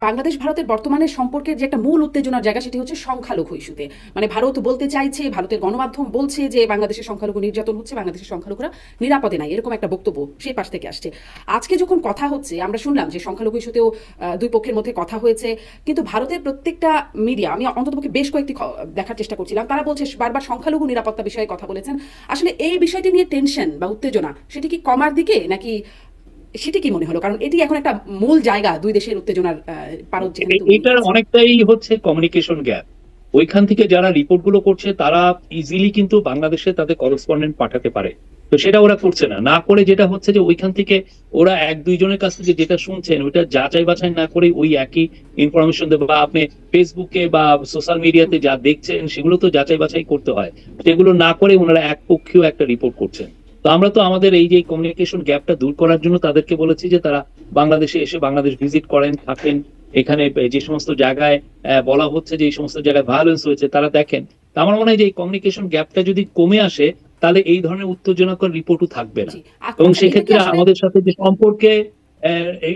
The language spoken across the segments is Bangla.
বাংলাদেশ ভারতের বর্তমানের সম্পর্কের যে একটা মূল উত্তেজনার জায়গা সেটি হচ্ছে সংখ্যালঘু ইস্যুতে। মানে ভারত বলতে চাইছে, ভারতের গণমাধ্যম বলছে যে বাংলাদেশের সংখ্যালঘু নির্যাতন হচ্ছে, বাংলাদেশের সংখ্যালঘুরা নিরাপদে নাই, এরকম একটা বক্তব্য সেই পাশ থেকে আসছে। আজকে যখন কথা হচ্ছে আমরা শুনলাম যে সংখ্যালঘু ইস্যুতেও দুই পক্ষের মধ্যে কথা হয়েছে, কিন্তু ভারতের প্রত্যেকটা মিডিয়া, আমি অন্ততপক্ষে বেশ কয়েকটি দেখার চেষ্টা করছিলাম, তারা বলছে বারবার সংখ্যালঘু নিরাপত্তা বিষয়ে কথা বলেছেন। আসলে এই বিষয়টি নিয়ে টেনশন বা উত্তেজনা সেটি কি কমার দিকে, নাকি সেটি কি মনে হলো? কারণ এটি এখন একটা মূল জায়গা দুই দেশের উত্তেজনার পারদ যেখানে তৈরি এটার হয়েছে। অনেকটাই হচ্ছে কমিউনিকেশন গ্যাপ। ওইখান থেকে যারা রিপোর্ট গুলো করছে তারা ইজিলি কিন্তু বাংলাদেশে তাদের করসপন্ডেন্ট পাঠাতে পারে, তো সেটা ওরা করছে না। না করে যেটা হচ্ছে যে ওইখান থেকে ওরা এক দুইজনের কাছ থেকে যেটা শুনছেন ওইটা যাচাই বাছাই না করে ওই একই ইনফরমেশন দেবে, বা আপনি ফেসবুকে বা সোশ্যাল মিডিয়াতে যা দেখছেন সেগুলো তো যাচাই বাছাই করতে হয়, সেগুলো না করে ওনারা একপক্ষীয় একটা রিপোর্ট করছেন। তো আমরা তো আমাদের এই যে কমিউনিকেশন গ্যাপটা দূর করার জন্য তাদেরকে বলেছি যে তারা বাংলাদেশে এসে বাংলাদেশ ভিজিট করেন, থাকেন, এখানে যে সমস্ত জায়গায় বলা হচ্ছে যে এই সমস্ত জায়গায় ভায়োলেন্স হয়েছে তারা দেখেন। তো আমার মনে হয় যে এই কমিউনিকেশন গ্যাপটা যদি কমে আসে তাহলে এই ধরনের উত্তেজনাকর রিপোর্টও থাকবে না, জি। এবং আচ্ছা, এটা কি সেক্ষেত্রে আসলে, আমাদের সাথে যে সম্পর্কে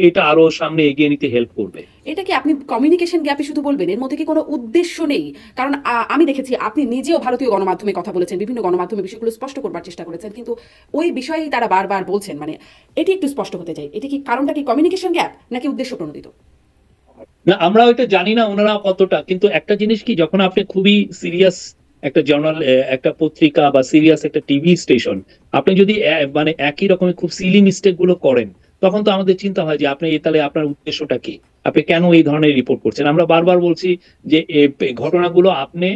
এটা আরো সামনে এগিয়ে নিতে হেল্প করবে। এটা কি আপনি কমিউনিকেশন গ্যাপে শুধু বলবেন, এর মধ্যে কি কোনো উদ্দেশ্য নেই? কারণ আমি দেখেছি আপনি নিজেও ভারতীয় গণমাধ্যমে কথা বলেছেন, বিভিন্ন গণমাধ্যমে বিষয়গুলো স্পষ্ট করবার চেষ্টা করেছেন, কিন্তু ওই বিষয়েই তারা বারবার বলছেন। মানে এটি একটু স্পষ্ট হতে চাই, এটি কি কারণটা কি কমিউনিকেশন গ্যাপ নাকি উদ্দেশ্য প্রণোদিত? না, আমরা ওইটা জানি না ওনারা কতটা, কিন্তু একটা জিনিস কি, যখন আপনি খুবই সিরিয়াস একটা জার্নাল, একটা পত্রিকা বা সিরিয়াস একটা টিভি স্টেশন, আপনি যদি মানে একই রকমের খুব সিলি মিস্টেক গুলো করেন, তখন তো আমাদের চিন্তা হয় যে আপনি তাহলে আপনার উদ্দেশ্যটা কি, আপনি কেন এই ধরনের রিপোর্ট করছেন। আমরা বারবার বলছি যে ঘটনাগুলো আপনি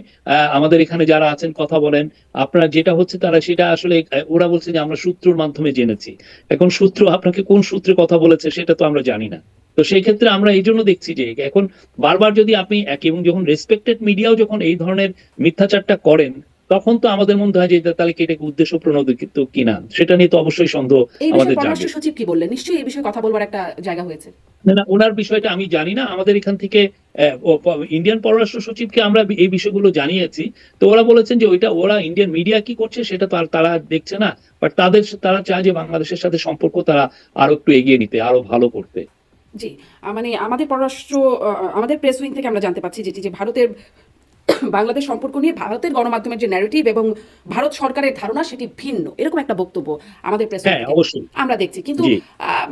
আমাদের এখানে যারা আছেন কথা বলেন, আপনার যেটা হচ্ছে তারা সেটা আসলে ওরা বলছে যে আমরা সূত্রের মাধ্যমে জেনেছি। এখন সূত্র আপনাকে কোন সূত্রে কথা বলেছে সেটা তো আমরা জানি না। তো সেই ক্ষেত্রে আমরা এই জন্য দেখছি যে এখন বারবার যদি আপনি এবং যখন রেসপেক্টেড মিডিয়াও যখন এই ধরনের মিথ্যাচারটা করেন, তখন তো আমাদের মনে হয় যে তাহলে কি এটা উদ্দেশ্য প্রণোদিত কিনা, সেটা নিয়ে তো অবশ্যই সন্দেহ এই বিষয়ে আমাদের জাগে। পররাষ্ট্র সচিব কি বললেন? নিশ্চয়ই এই বিষয়ে কথা বলবার একটা জায়গা হয়েছে। না না, ওনার বিষয়টা আমি জানি না। আমাদের এখান থেকে ইন্ডিয়ান পররাষ্ট্র সচিবকে আমরা এই বিষয়গুলো জানিয়েছি। তো ওরা বলেছেন যে ওইটা ওরা ইন্ডিয়ান মিডিয়া কি করছে সেটা তো আর তারা দেখছে না, বাট তারা চায় যে বাংলাদেশের সাথে সম্পর্ক তারা আরো একটু এগিয়ে নিতে, আরো ভালো করতে। জি। মানে আমাদের পররাষ্ট্র, আমাদের প্রেস উইং থেকে আমরা জানতে পারছি যেটি, যে ভারতের বাংলাদেশ সম্পর্ক নিয়ে ভারতের গণমাধ্যমের যে ন্যারেটিভ এবং ভারত সরকারের ধারণা সেটি ভিন্ন, এরকম একটা বক্তব্য আমাদের প্রেস উইং হ্যাঁ, থেকে অবশ্যই। আমরা দেখছি। কিন্তু জি।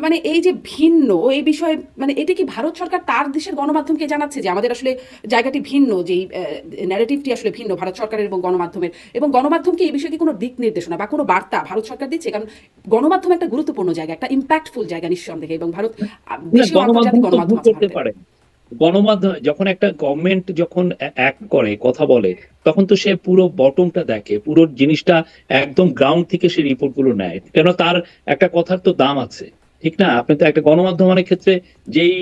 মানে এই যে ভিন্ন এই বিষয়ে, মানে এটি কি ভারত সরকার তার দেশের গণমাধ্যমকে জানাচ্ছে যে আমাদের আসলে জায়গাটি ভিন্ন, যে ন্যারেটিভটি আসলে ভিন্ন ভারত সরকারের এবং গণমাধ্যমের, এবং গণমাধ্যমকে এই বিষয়ে কি কোনো দিক নির্দেশনা বা কোনো বার্তা ভারত সরকার দিচ্ছে? কারণ গণমাধ্যম একটা গুরুত্বপূর্ণ জায়গা, একটা ইম্প্যাক্টফুল জায়গা নিঃসন্দেহে, এবং ভারত না, দেশীয় গণমাধ্যম আন্তর্জাতিক তো গণমাধ্যম ভুল আছে করতে ভারতের। পারে। গণমাধ্যম যখন একটা গভর্নমেন্ট যখন অ্যাক্ট করে, কথা বলে, তখন তো সে পুরো বটমটা দেখে, পুরো জিনিসটা একদম গ্রাউন্ড থেকে সে রিপোর্ট গুলো নেয়, কেন তার একটা কথার তো দাম আছে, ঠিক না? আপনি তো একটা গণমাধ্যম অনেক ক্ষেত্রে যেই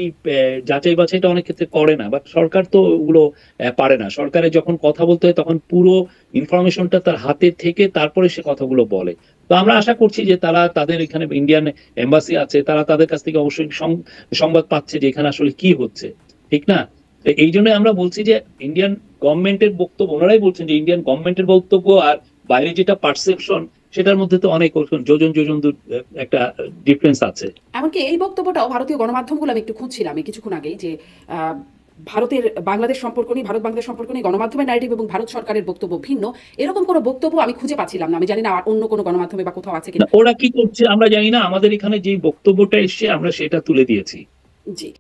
যাচাই বাছাইটা অনেক ক্ষেত্রে করে না, বাট সরকার তো ওগুলো পারে না। সরকারের যখন কথা বলতে হয় তখন পুরো ইনফরমেশনটা তার হাতে থেকে তারপরে সে কথাগুলো বলে। তো আমরা আশা করছি যে তারা তাদের এখানে ইন্ডিয়ান এম্বাসি আছে, তারা তাদের কাছ থেকে অবশ্যই সংবাদ পাচ্ছে যে এখানে আসলে কি হচ্ছে, ঠিক না? তো এই জন্য আমরা বলছি যে ইন্ডিয়ান গভর্নমেন্টের বক্তব্য, ওনারাই বলছেন যে ইন্ডিয়ান গভর্নমেন্টের বক্তব্য আর বাইরে যেটা পারসেপশন, সেটার মধ্যে তো অনেক যোজন যোজন দূর একটা ডিফারেন্স আছে। এমনকি এই বক্তব্যটাও ভারতীয় গণমাধ্যমগুলো, আমি একটু খুঁজছিলাম এই কিছুক্ষণ আগেই, যে আহ, ভারতের বাংলাদেশ সম্পর্ক নিয়ে, ভারত বাংলাদেশ সম্পর্ক নিয়ে গণমাধ্যমের ন্যারেটিভ এবং ভারত সরকারের বক্তব্য ভিন্ন, এরকম কোনো বক্তব্য আমি খুঁজে পাচ্ছিলাম না। আমি জানি না আর অন্য কোনো গণমাধ্যমে বা কোথাও আছে না, কিনা। ওরা কি করছে আমরা জানি না, আমাদের এখানে যে বক্তব্যটা এসছে আমরা সেটা তুলে দিয়েছি। জি।